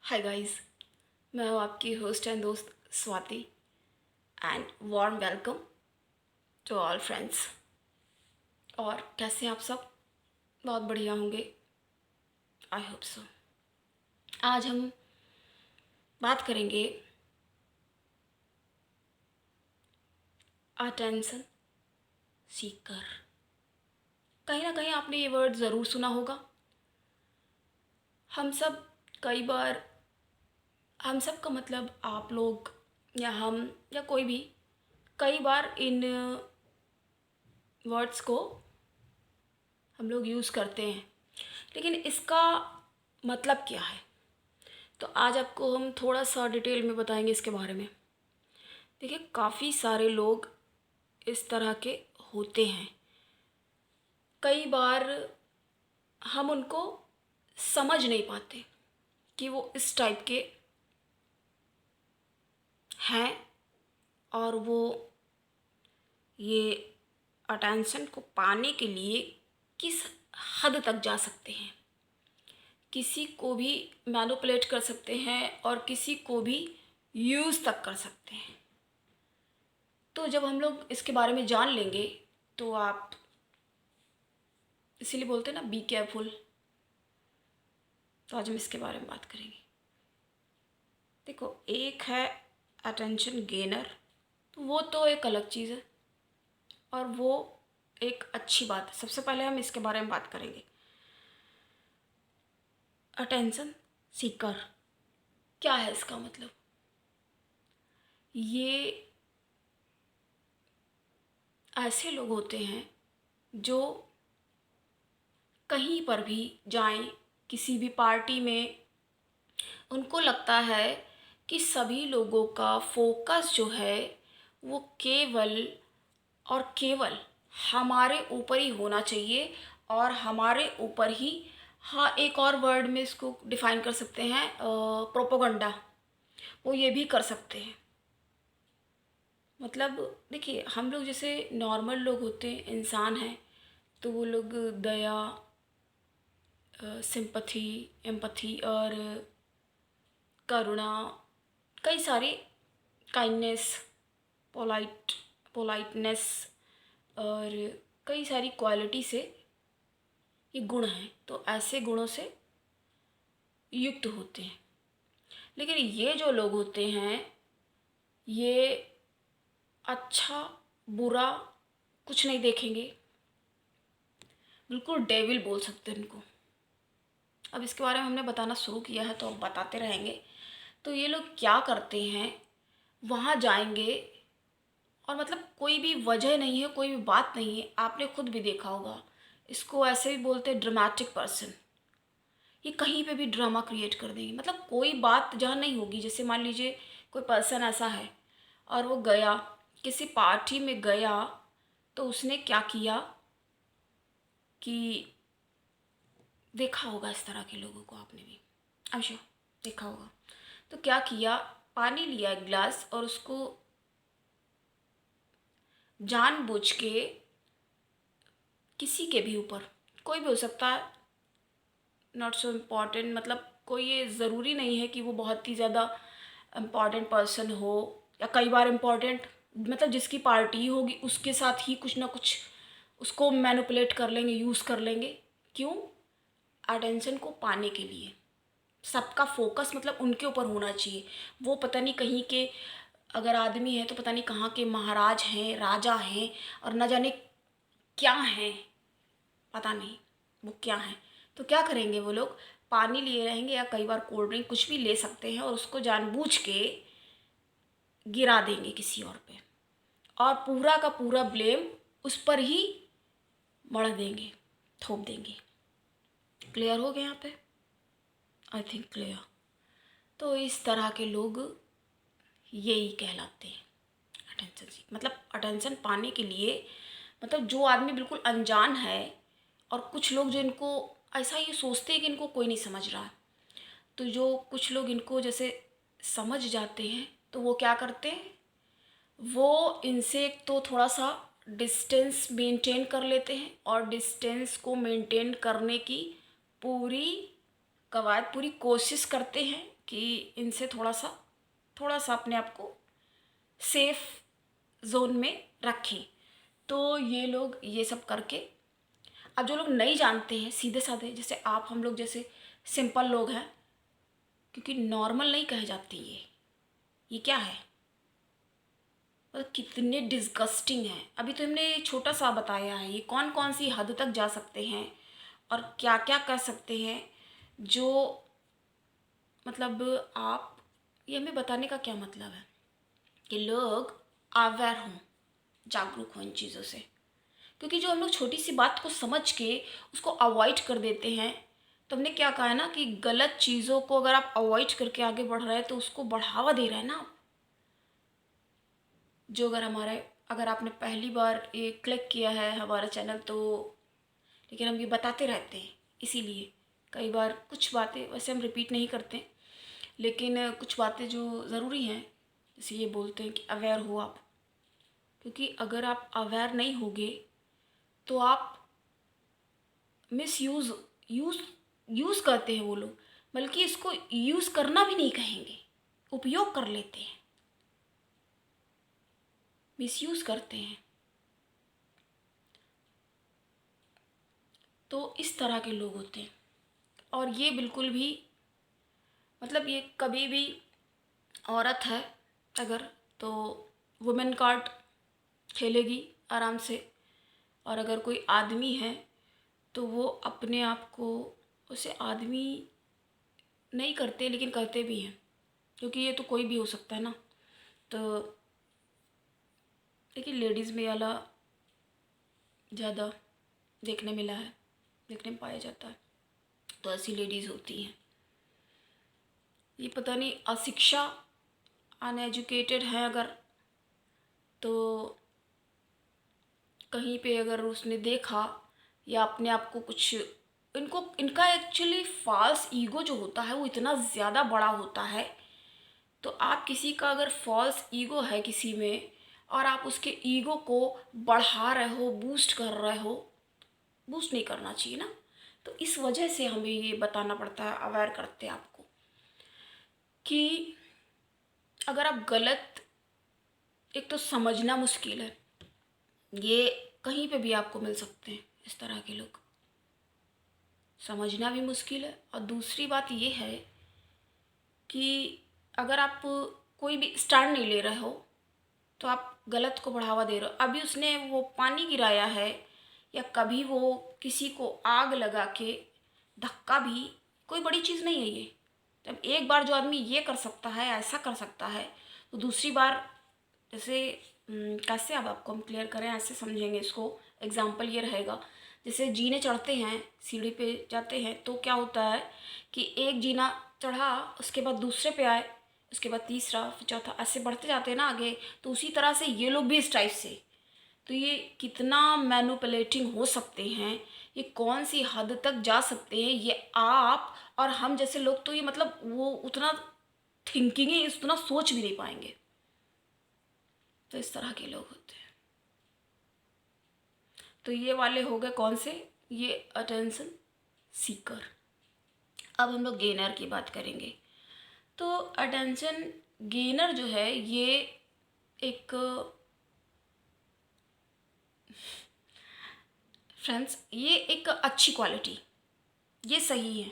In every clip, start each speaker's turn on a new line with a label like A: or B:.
A: Hi guys, मैं हूँ आपकी होस्ट एंड दोस्त Swati and warm welcome to all friends. और कैसे हैं आप सब? बहुत बढ़िया होंगे, आई होप सो। आज हम बात करेंगे अटेंशन सीकर। कहीं ना कहीं आपने ये वर्ड ज़रूर सुना होगा। हम सब कई बार, हम सब का मतलब आप लोग या हम या कोई भी, कई बार इन वर्ड्स को हम लोग यूज़ करते हैं, लेकिन इसका मतलब क्या है? तो आज आपको हम थोड़ा सा डिटेल में बताएंगे इसके बारे में। देखिए, काफ़ी सारे लोग इस तरह के होते हैं। कई बार हम उनको समझ नहीं पाते कि वो इस टाइप के हैं और वो ये अटेंशन को पाने के लिए किस हद तक जा सकते हैं। किसी को भी मैनिपुलेट कर सकते हैं और किसी को भी यूज़ तक कर सकते हैं। तो जब हम लोग इसके बारे में जान लेंगे तो आप, इसीलिए बोलते हैं ना, बी केयरफुल। तो आज हम इसके बारे में बात करेंगे। देखो, एक है अटेंशन गेनर, तो वो तो एक अलग चीज़ है और वो एक अच्छी बात है। सबसे पहले हम इसके बारे में बात करेंगे। अटेंशन सीकर क्या है? इसका मतलब ये ऐसे लोग होते हैं जो कहीं पर भी जाएं, किसी भी पार्टी में, उनको लगता है कि सभी लोगों का फोकस जो है वो केवल और केवल हमारे ऊपर ही होना चाहिए और हमारे ऊपर ही। हाँ, एक और वर्ड में इसको डिफाइन कर सकते हैं, प्रोपोगंडा। वो ये भी कर सकते हैं। मतलब देखिए, हम लोग जैसे नॉर्मल लोग होते हैं, इंसान हैं, तो वो लोग दया, सिंपथी, एम्पथी और करुणा, कई सारी, काइंडनेस, पोलाइटनेस और कई सारी क्वालिटी से ये गुण हैं, तो ऐसे गुणों से युक्त होते हैं। लेकिन ये जो लोग होते हैं, ये अच्छा बुरा कुछ नहीं देखेंगे, बिल्कुल डेविल बोल सकते हैं इनको। अब इसके बारे में हमने बताना शुरू किया है तो अब बताते रहेंगे। तो ये लोग क्या करते हैं, वहाँ जाएंगे और मतलब कोई भी वजह नहीं है, कोई भी बात नहीं है, आपने खुद भी देखा होगा। इसको ऐसे भी बोलते हैं ड्रामेटिक पर्सन। ये कहीं पे भी ड्रामा क्रिएट कर देंगे, मतलब कोई बात जहाँ नहीं होगी। जैसे मान लीजिए कोई पर्सन ऐसा है और वो गया, किसी पार्टी में गया, तो उसने क्या किया कि, देखा होगा इस तरह के लोगों को आपने भी, आई एम श्योर देखा होगा। तो क्या किया, पानी लिया एक गिलास और उसको जानबूझ के किसी के भी ऊपर, कोई भी हो सकता है, नॉट सो इम्पॉर्टेंट, मतलब कोई ये ज़रूरी नहीं है कि वो बहुत ही ज़्यादा इम्पॉर्टेंट पर्सन हो, या कई बार इम्पॉर्टेंट, मतलब जिसकी पार्टी होगी उसके साथ ही कुछ ना कुछ उसको मैनिपुलेट कर लेंगे, यूज़ कर लेंगे। क्यों? अटेंशन को पाने के लिए। सबका फोकस मतलब उनके ऊपर होना चाहिए। वो पता नहीं कहीं के, अगर आदमी है तो पता नहीं कहाँ के महाराज हैं, राजा हैं, और न जाने क्या हैं, पता नहीं वो क्या हैं। तो क्या करेंगे वो लोग, पानी लिए रहेंगे या कई बार कोल्ड ड्रिंक, कुछ भी ले सकते हैं, और उसको जानबूझ के गिरा देंगे किसी और पे, और पूरा का पूरा ब्लेम उस पर ही मढ़ देंगे, थोप देंगे। क्लियर हो गया यहाँ पे? I think clear. तो इस तरह के लोग यही कहलाते हैं अटेंशन सीक। मतलब अटेंशन पाने के लिए, मतलब जो आदमी बिल्कुल अनजान है, और कुछ लोग जो इनको ऐसा ये सोचते हैं कि इनको कोई नहीं समझ रहा है, तो जो कुछ लोग इनको जैसे समझ जाते हैं, तो वो क्या करते हैं, वो इनसे एक तो थोड़ा सा डिस्टेंस मेंटेन कर लेते हैं, और डिस्टेंस को मेंटेन करने की पूरी कवायद, पूरी कोशिश करते हैं कि इनसे थोड़ा सा अपने आप को सेफ जोन में रखें। तो ये लोग ये सब करके, अब जो लोग नहीं जानते हैं सीधे साधे, जैसे आप हम लोग जैसे सिंपल लोग हैं, क्योंकि नॉर्मल नहीं कहे जाते ये क्या है, मतलब कितने डिस्गस्टिंग हैं। अभी तो हमने छोटा सा बताया है ये कौन कौन सी हद तक जा सकते हैं और क्या क्या कर सकते हैं, जो मतलब आप, ये हमें बताने का क्या मतलब है कि लोग अवेयर हों, जागरूक हों इन चीज़ों से। क्योंकि जो हम लोग छोटी सी बात को समझ के उसको अवॉइड कर देते हैं, तो हमने क्या कहा है ना कि गलत चीज़ों को अगर आप अवॉइड करके आगे बढ़ रहे हैं तो उसको बढ़ावा दे रहे हैं ना आप। जो अगर आपने पहली बार ये क्लिक किया है हमारा चैनल, तो लेकिन हम ये बताते रहते हैं, इसीलिए कई बार कुछ बातें वैसे हम रिपीट नहीं करते, लेकिन कुछ बातें जो ज़रूरी हैं, जैसे ये बोलते हैं कि अवेयर हो आप, क्योंकि अगर आप अवेयर नहीं होगे तो आप मिसयूज़ यूज़ यूज़ करते हैं वो लोग, बल्कि इसको यूज़ करना भी नहीं कहेंगे, उपयोग कर लेते हैं, मिसयूज़ करते हैं। तो इस तरह के लोग होते हैं, और ये बिल्कुल भी मतलब ये कभी भी औरत है अगर, तो वुमेन कार्ड खेलेगी आराम से, और अगर कोई आदमी है तो वो अपने आप को, उसे आदमी नहीं करते लेकिन करते भी हैं, क्योंकि ये तो कोई भी हो सकता है ना। तो लेकिन लेडीज़ में वाला ज़्यादा देखने मिला है, देखने में पाया जाता है, तो ऐसी लेडीज़ होती हैं। ये पता नहीं अशिक्षा, अनएजुकेटेड है अगर, तो कहीं पे अगर उसने देखा या अपने आप को कुछ, इनका एक्चुअली फॉल्स ईगो जो होता है वो इतना ज़्यादा बड़ा होता है। तो आप किसी का अगर फॉल्स ईगो है किसी में, और आप उसके ईगो को बढ़ा रहे हो, बूस्ट कर रहे हो, बूस्ट नहीं करना चाहिए ना। तो इस वजह से हमें ये बताना पड़ता है, अवेयर करते हैं आपको कि अगर आप गलत, एक तो समझना मुश्किल है, ये कहीं पे भी आपको मिल सकते हैं इस तरह के लोग, समझना भी मुश्किल है। और दूसरी बात ये है कि अगर आप कोई भी स्टैंड नहीं ले रहे हो तो आप गलत को बढ़ावा दे रहे हो। अभी उसने वो पानी गिराया है, या कभी वो किसी को आग लगा के, धक्का भी कोई बड़ी चीज़ नहीं है ये। जब एक बार जो आदमी ये कर सकता है, ऐसा कर सकता है, तो दूसरी बार जैसे कैसे अब आपको हम क्लियर करें, ऐसे समझेंगे इसको। एग्जाम्पल ये रहेगा, जैसे जीने चढ़ते हैं, सीढ़ी पे जाते हैं, तो क्या होता है कि एक जीना चढ़ा, उसके बाद दूसरे पे आए, उसके बाद तीसरा, फिर चौथा, ऐसे बढ़ते जाते हैं ना आगे। तो उसी तरह से ये लोग भी इस टाइप से, तो ये कितना मैनिपुलेटिंग हो सकते हैं, ये कौन सी हद तक जा सकते हैं, ये आप और हम जैसे लोग तो ये मतलब वो उतना थिंकिंग ही, उतना सोच भी नहीं पाएंगे। तो इस तरह के लोग होते हैं। तो ये वाले हो गए कौन से, ये अटेंशन सीकर। अब हम लोग गेनर की बात करेंगे। तो अटेंशन गेनर जो है, ये एक, फ्रेंड्स, ये एक अच्छी क्वालिटी, ये सही है,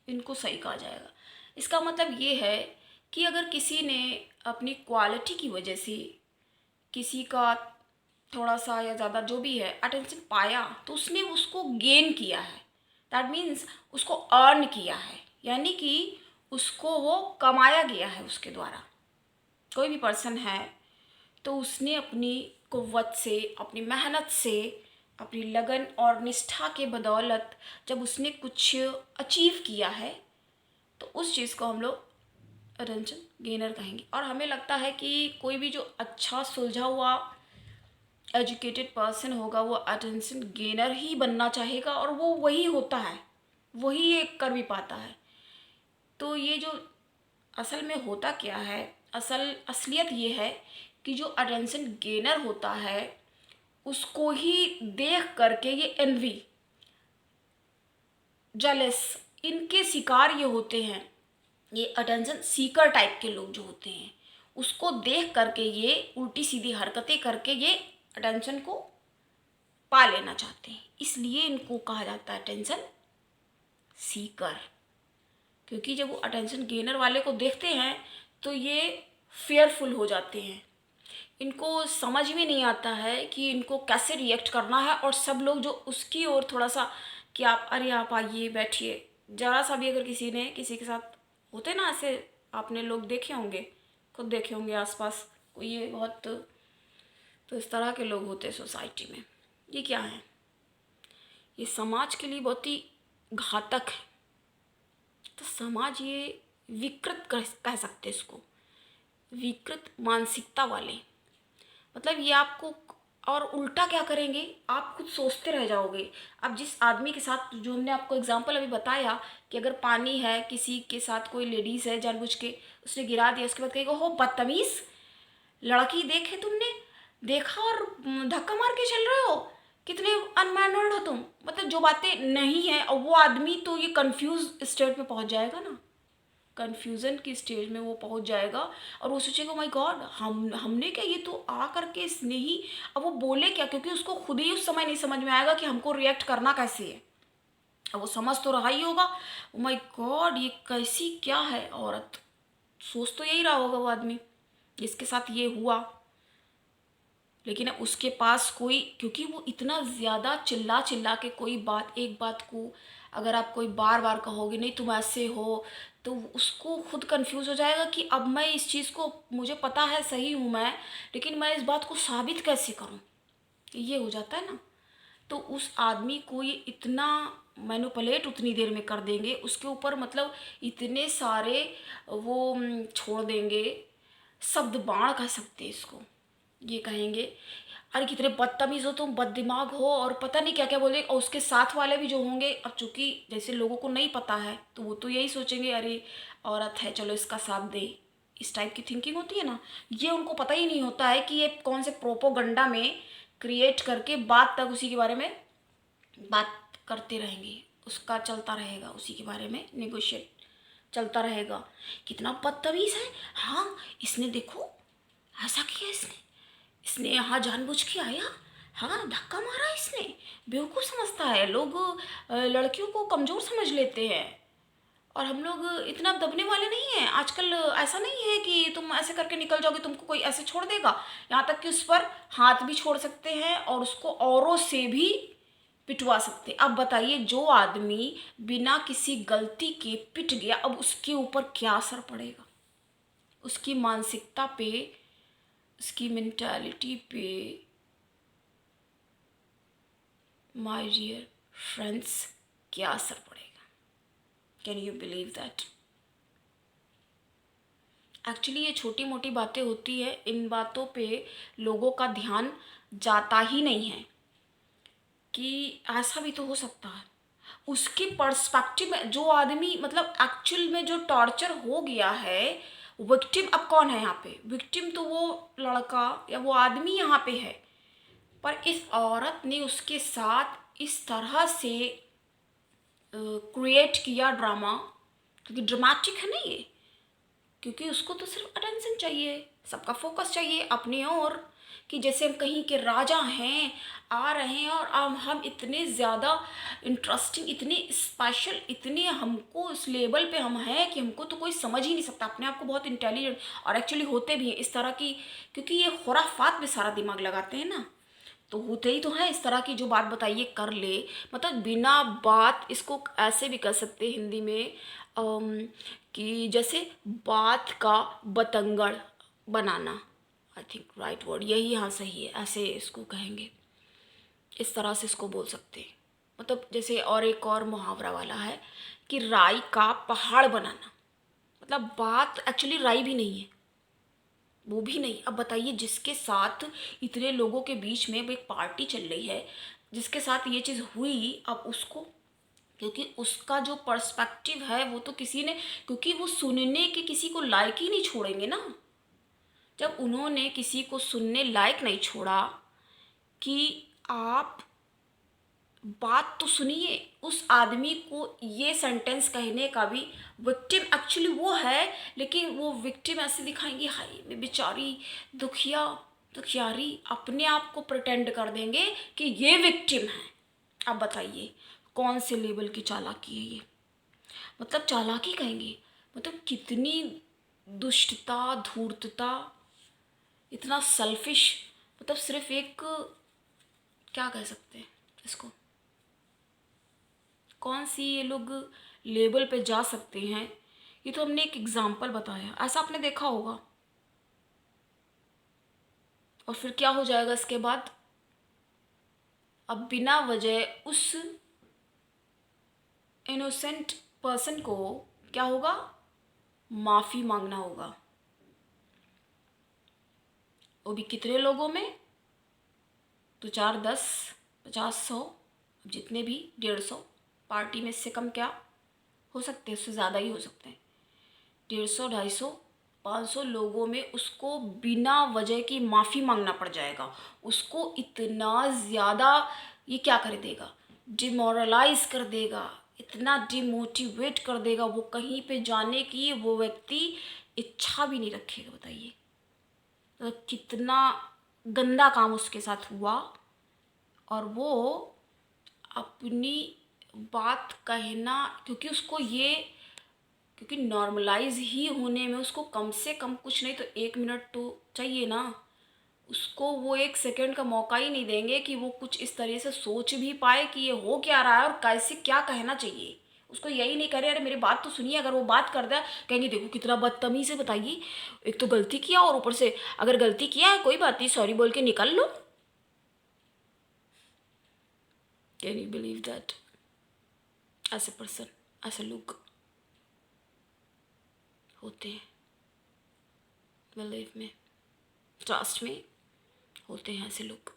A: इनको सही कहा जाएगा। इसका मतलब ये है कि अगर किसी ने अपनी क्वालिटी की वजह से किसी का थोड़ा सा या ज़्यादा जो भी है अटेंशन पाया, तो उसने उसको गेन किया है, दैट मीन्स उसको अर्न किया है, यानी कि उसको वो कमाया गया है उसके द्वारा। कोई भी पर्सन है तो उसने अपनी कुव्वत से, अपनी मेहनत से, अपनी लगन और निष्ठा के बदौलत जब उसने कुछ अचीव किया है, तो उस चीज़ को हम लोग अटेंशन गेनर कहेंगे। और हमें लगता है कि कोई भी जो अच्छा सुलझा हुआ एजुकेटेड पर्सन होगा वो अटेंशन गेनर ही बनना चाहेगा, और वो वही होता है, वही ये कर भी पाता है। तो ये जो असल में होता क्या है, असलियत ये है कि जो अटेंशन गेनर होता है उसको ही देख करके ये एनवी, जेलस, इनके शिकार ये होते हैं, ये अटेंशन सीकर टाइप के लोग जो होते हैं, उसको देख करके ये उल्टी सीधी हरकतें करके ये अटेंशन को पा लेना चाहते हैं, इसलिए इनको कहा जाता है अटेंशन सीकर। क्योंकि जब वो अटेंशन गेनर वाले को देखते हैं तो ये फेयरफुल हो जाते हैं, इनको समझ में नहीं आता है कि इनको कैसे रिएक्ट करना है। और सब लोग जो उसकी ओर थोड़ा सा कि आप अरे आप आइए बैठिए, ज़रा सा भी अगर किसी ने किसी के साथ होते ना ऐसे, आपने लोग देखे होंगे, खुद देखे होंगे आसपास कोई ये बहुत, तो इस तरह के लोग होते हैं सोसाइटी में। ये क्या है, ये समाज के लिए बहुत ही घातक है। तो समाज ये विकृत कह सकते हैं इसको, विकृत मानसिकता वाले, मतलब ये आपको और उल्टा क्या करेंगे, आप खुद सोचते रह जाओगे। अब जिस आदमी के साथ, जो हमने आपको एग्जांपल अभी बताया कि अगर पानी है, किसी के साथ कोई लेडीज़ है, जानबूझ के उसने गिरा दिया, उसके बाद कहेगा हो बदतमीज़ लड़की, देखे तुमने देखा और धक्का मार के चल रहे हो, कितने अनमैनर्ड हो तुम, मतलब जो बातें नहीं है। और वो आदमी तो ये कंफ्यूज स्टेट में पहुंच जाएगा ना, कन्फ्यूज़न की स्टेज में वो पहुंच जाएगा और वो सोचेगा माय गॉड, हमने क्या, ये तो आ करके इसने ही, अब वो बोले क्या, क्योंकि उसको खुद ही उस समय नहीं समझ में आएगा कि हमको रिएक्ट करना कैसे है। अब वो समझ तो रहा ही होगा, माय गॉड ये कैसी क्या है औरत, सोच तो यही रहा होगा वो आदमी जिसके साथ ये हुआ। लेकिन अब उसके पास कोई, क्योंकि वो इतना ज़्यादा चिल्ला चिल्ला के कोई बात, एक बात को अगर आप कोई बार बार कहोगे नहीं तुम ऐसे हो, तो उसको खुद कंफ्यूज हो जाएगा कि अब मैं इस चीज़ को, मुझे पता है सही हूँ मैं, लेकिन मैं इस बात को साबित कैसे करूँ, ये हो जाता है ना। तो उस आदमी को ये इतना मैनिपुलेट उतनी देर में कर देंगे, उसके ऊपर मतलब इतने सारे वो छोड़ देंगे, शब्द बाण कह सकते हैं इसको। ये कहेंगे अरे कितने बदतमीज़ हो तुम, बददिमाग हो, और पता नहीं क्या क्या बोले। और उसके साथ वाले भी जो होंगे, अब चूंकि जैसे लोगों को नहीं पता है तो वो तो यही सोचेंगे अरे औरत है चलो इसका साथ दे, इस टाइप की थिंकिंग होती है ना। ये उनको पता ही नहीं होता है कि ये कौन से प्रोपोगंडा में क्रिएट करके बात तक उसी के बारे में बात करते रहेंगे, उसका चलता रहेगा, उसी के बारे में निगोशिएट चलता रहेगा। कितना बदतमीज़ है, हाँ इसने देखो ऐसा किया, इसने यहाँ जानबूझ के आया, हाँ धक्का मारा इसने, बेवकूफ़ समझता है लोग, लड़कियों को कमज़ोर समझ लेते हैं। और हम लोग इतना दबने वाले नहीं हैं आजकल, ऐसा नहीं है कि तुम ऐसे करके निकल जाओगे तुमको कोई ऐसे छोड़ देगा, यहाँ तक कि उस पर हाथ भी छोड़ सकते हैं और उसको औरों से भी पिटवा सकते हैं। अब बताइए जो आदमी बिना किसी गलती के पिट गया, अब उसके ऊपर क्या असर पड़ेगा, उसकी मानसिकता पे, उसकी मेंटालिटी पे। माय डियर फ्रेंड्स, क्या असर पड़ेगा, can you believe that. Actually ये छोटी मोटी बातें होती है, इन बातों पे लोगों का ध्यान जाता ही नहीं है कि ऐसा भी तो हो सकता है। उसके पर्सपेक्टिव में जो आदमी, मतलब एक्चुअल में जो टॉर्चर हो गया है, विक्टिम अब कौन है यहाँ पे, विक्टिम तो वो लड़का या वो आदमी यहाँ पे है, पर इस औरत ने उसके साथ इस तरह से क्रिएट किया ड्रामा, क्योंकि ड्रामेटिक है ना ये, क्योंकि उसको तो सिर्फ अटेंशन चाहिए, सबका फोकस चाहिए अपनी ओर, कि जैसे हम कहीं के राजा हैं, आ रहे हैं और अब हम इतने ज़्यादा इंटरेस्टिंग, इतने स्पेशल, इतने हमको इस लेवल पे हम हैं कि हमको तो कोई समझ ही नहीं सकता, अपने आप को बहुत इंटेलिजेंट, और एक्चुअली होते भी हैं इस तरह की, क्योंकि ये खुराफात में सारा दिमाग लगाते हैं ना, तो होते ही तो हैं इस तरह की, जो बात बताइए कर ले, मतलब बिना बात, इसको ऐसे भी कर सकते हैं हिंदी में कि जैसे बात का बतंगड़ बनाना, आई थिंक राइट वर्ड यही, हाँ सही है, ऐसे इसको कहेंगे, इस तरह से इसको बोल सकते हैं। मतलब जैसे और एक और मुहावरा वाला है कि राई का पहाड़ बनाना, मतलब बात एक्चुअली राई भी नहीं है, वो भी नहीं। अब बताइए जिसके साथ इतने लोगों के बीच में एक पार्टी चल रही है, जिसके साथ ये चीज़ हुई, अब उसको, क्योंकि उसका जो पर्सपेक्टिव है वो तो किसी ने, क्योंकि वो सुनने के किसी को लायक ही नहीं छोड़ेंगे ना, जब उन्होंने किसी को सुनने लायक नहीं छोड़ा कि आप बात तो सुनिए, उस आदमी को ये सेंटेंस कहने का भी, विक्टिम एक्चुअली वो है, लेकिन वो विक्टिम ऐसे दिखाएंगे, हाय मैं बेचारी दुखियारी, अपने आप को प्रिटेंड कर देंगे कि ये विक्टिम है। अब बताइए कौन से लेवल की चालाकी है ये? मतलब चालाकी कहेंगे, मतलब कितनी दुष्टता, धूर्तता, इतना सेल्फिश, मतलब सिर्फ एक, क्या कह सकते हैं इसको, कौन सी ये लोग लेवल पे जा सकते हैं? ये तो हमने एक एग्जाम्पल बताया, ऐसा आपने देखा होगा। और फिर क्या हो जाएगा इसके बाद? अब बिना वजह उस इनोसेंट पर्सन को क्या होगा? माफ़ी मांगना होगा। वो भी कितने लोगों में? तो 4, 10, 50, 100, जितने भी, 150 पार्टी में, इससे कम क्या हो सकते हैं? उससे ज़्यादा ही हो सकते हैं। 150, 250, 500 लोगों में उसको बिना वजह की माफ़ी मांगना पड़ जाएगा। उसको इतना ज़्यादा ये क्या कर देगा? डिमोरलाइज कर देगा, इतना डिमोटिवेट कर देगा, वो कहीं पे जाने की वो व्यक्ति इच्छा भी नहीं रखेगा। बताइए तो कितना गंदा काम उसके साथ हुआ। और वो अपनी बात कहना, क्योंकि उसको ये, क्योंकि नॉर्मलाइज ही होने में उसको कम से कम कुछ नहीं तो 1 मिनट तो चाहिए ना। उसको वो 1 सेकंड का मौका ही नहीं देंगे कि वो कुछ इस तरह से सोच भी पाए कि ये हो क्या रहा है और कैसे क्या कहना चाहिए। उसको यही नहीं करे, अरे मेरी बात तो सुनिए। अगर वो बात कर दे, कहेंगे देखो कितना बदतमीज है। बताइए, एक तो गलती किया और ऊपर से अगर गलती किया है कोई बात नहीं, सॉरी बोल के निकल लो। Can you believe that? ऐसे पर्सन, ऐसे लोग होते हैं। बिलीव में, ट्रस्ट में, होते हैं ऐसे लोग।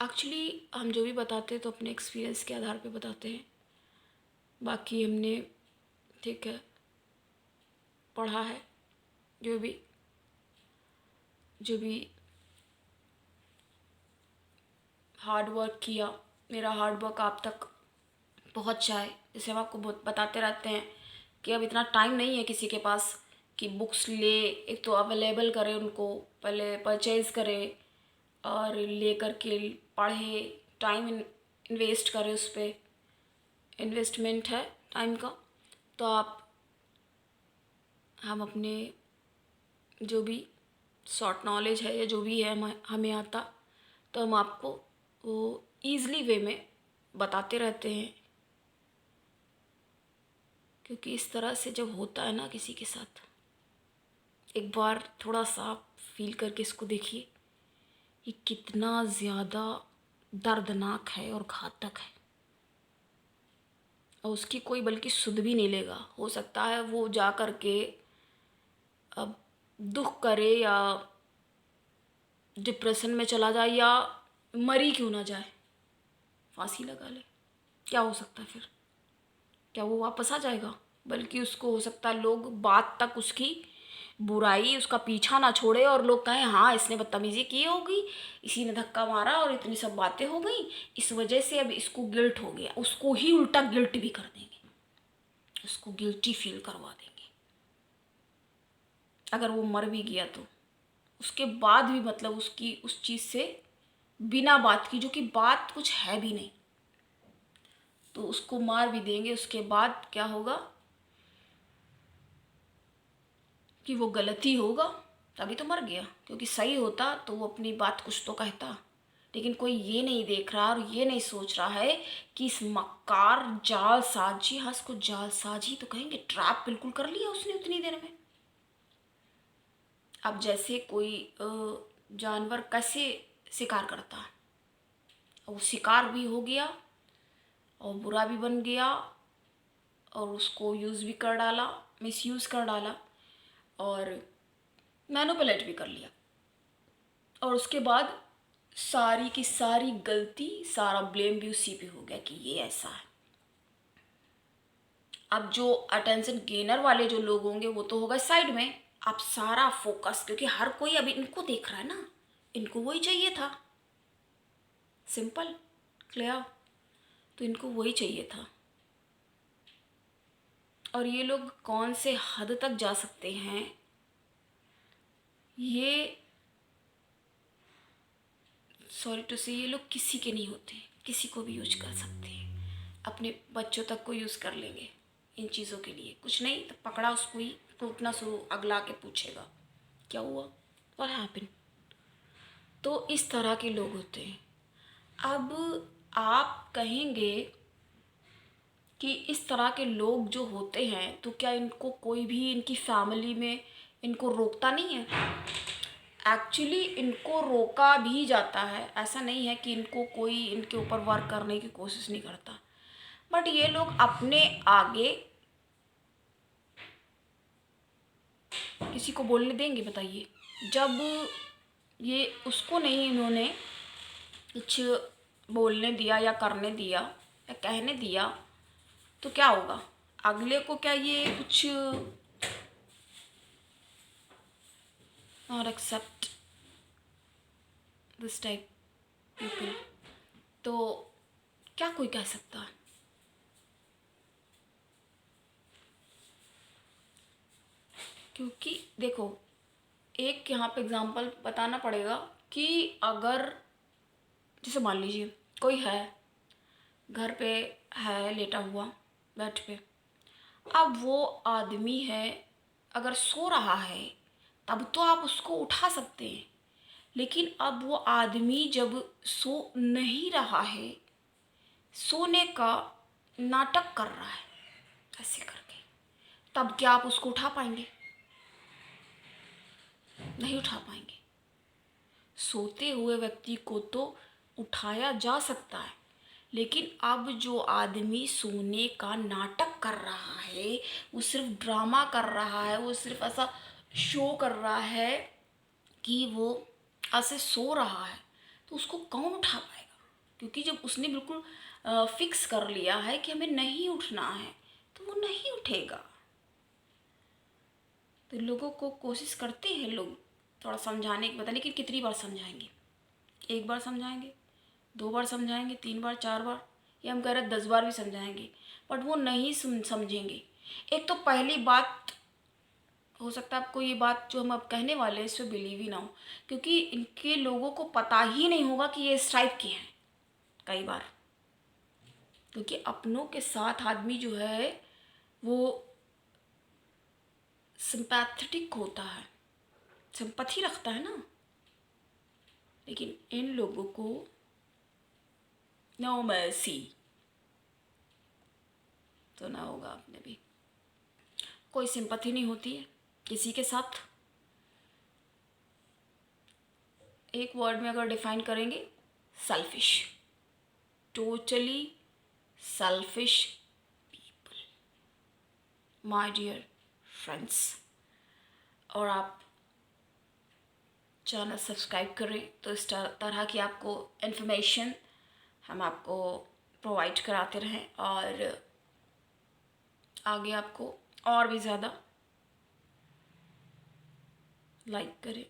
A: एक्चुअली हम जो भी बताते हैं तो अपने एक्सपीरियंस के आधार पे बताते हैं। बाकी हमने, ठीक है, पढ़ा है, जो भी हार्ड वर्क किया, मेरा हार्ड वर्क आप तक पहुंच जाए। जैसे हम आपको बहुत बताते रहते हैं कि अब इतना टाइम नहीं है किसी के पास कि बुक्स ले, एक तो अवेलेबल करे, उनको पहले परचेज़ करे और ले कर के पढ़े, टाइम इन्वेस्ट करे, उस पर इन्वेस्टमेंट है टाइम का। तो हम अपने जो भी शॉर्ट नॉलेज है या जो भी है हमें आता, तो हम आपको वो ईज़िली वे में बताते रहते हैं। क्योंकि इस तरह से जब होता है ना किसी के साथ, एक बार थोड़ा सा आप फील करके इसको देखिए, ये कितना ज़्यादा दर्दनाक है और घातक है। और उसकी कोई बल्कि सुध भी नहीं लेगा। हो सकता है वो जा कर के अब दुख करे या डिप्रेशन में चला जाए या मरी क्यों ना जाए, फांसी लगा ले, क्या हो सकता है फिर? क्या वो वापस आ जाएगा? बल्कि उसको हो सकता है लोग बात तक उसकी बुराई, उसका पीछा ना छोड़े और लोग कहें हाँ इसने बदतमीजी की होगी, इसी ने धक्का मारा और इतनी सब बातें हो गई, इस वजह से अब इसको गिल्ट हो गया। उसको ही उल्टा गिल्ट भी कर देंगे, उसको गिल्टी फील करवा देंगे। अगर वो मर भी गया तो उसके बाद भी, मतलब उसकी उस चीज़ से बिना बात की, जो कि बात कुछ है भी नहीं, तो उसको मार भी देंगे। उसके बाद क्या होगा कि वो गलती होगा, तभी तो मर गया। क्योंकि सही होता तो वो अपनी बात कुछ तो कहता। लेकिन कोई ये नहीं देख रहा और ये नहीं सोच रहा है कि इस मक्कार जालसाजी, हाँ इसको जालसाजी तो कहेंगे, ट्रैप बिल्कुल कर लिया उसने उतनी देर में। अब जैसे कोई जानवर कैसे शिकार करता है, वो शिकार भी हो गया और बुरा भी बन गया और उसको यूज़ भी कर डाला, मिसयूज़ कर डाला और मैनिपुलेट भी कर लिया। और उसके बाद सारी की सारी गलती, सारा ब्लेम भी उसी पे हो गया कि ये ऐसा है। अब जो अटेंशन गेनर वाले जो लोग होंगे वो तो होगा साइड में। अब सारा फोकस, क्योंकि हर कोई अभी इनको देख रहा है ना, इनको वही चाहिए था, सिंपल क्लियर, तो इनको वही चाहिए था। और ये लोग कौन से हद तक जा सकते हैं, ये सॉरी टू से ये लोग किसी के नहीं होते, किसी को भी यूज कर सकते हैं, अपने बच्चों तक को यूज़ कर लेंगे इन चीज़ों के लिए। कुछ नहीं तो पकड़ा उसको ही टूटना शुरू, अगला के पूछेगा क्या हुआ, व्हाट हैपेंड। तो इस तरह के लोग होते हैं। अब आप कहेंगे कि इस तरह के लोग जो होते हैं तो क्या इनको कोई भी इनकी फैमिली में इनको रोकता नहीं है? एक्चुअली इनको रोका भी जाता है, ऐसा नहीं है कि इनको कोई इनके ऊपर वर्क करने की कोशिश नहीं करता, बट ये लोग अपने आगे किसी को बोलने देंगे बताइए? जब ये उसको नहीं इन्होंने कुछ बोलने दिया या करने दिया या कहने दिया तो क्या होगा? अगले को क्या ये कुछ not accept this type people, तो क्या कोई कह सकता है? क्योंकि देखो, एक यहाँ पे एग्जांपल बताना पड़ेगा कि अगर जैसे मान लीजिए कोई है घर पे, है लेटा हुआ बेड पे, अब वो आदमी है अगर सो रहा है तब तो आप उसको उठा सकते हैं, लेकिन अब वो आदमी जब सो नहीं रहा है, सोने का नाटक कर रहा है ऐसे करके, तब क्या आप उसको उठा पाएंगे? नहीं उठा पाएंगे। सोते हुए व्यक्ति को तो उठाया जा सकता है, लेकिन अब जो आदमी सोने का नाटक कर रहा है, वो सिर्फ ड्रामा कर रहा है, वो सिर्फ ऐसा शो कर रहा है कि वो ऐसे सो रहा है, तो उसको कौन उठा पाएगा? क्योंकि जब उसने बिल्कुल फिक्स कर लिया है कि हमें नहीं उठना है, तो वो नहीं उठेगा। तो लोगों को कोशिश करते हैं लोग थोड़ा समझाने की, पता नहीं कि कितनी बार समझाएंगे, एक बार समझाएंगे, 2 बार समझाएंगे, 3 बार, 4 बार, या हम कह रहे 10 बार भी समझाएंगे, बट वो नहीं समझेंगे। एक तो पहली बात, हो सकता है आपको ये बात जो हम अब कहने वाले हैं इस पर बिलीव ही ना हो, क्योंकि इनके लोगों को पता ही नहीं होगा कि ये इस टाइप के हैं कई बार। क्योंकि अपनों के साथ आदमी जो है वो सिंपैथेटिक होता है, सिंपैथी रखता है ना, लेकिन इन लोगों को नो मर्सी। तो ना होगा आपने भी, कोई सिंपैथी नहीं होती है किसी के साथ। एक वर्ड में अगर डिफाइन करेंगे, selfish, totally selfish people my dear friends. और आप चैनल सब्सक्राइब करें तो इस तरह की आपको इन्फॉर्मेशन हम आपको प्रोवाइड कराते रहें, और आगे आपको और भी ज़्यादा लाइक करें।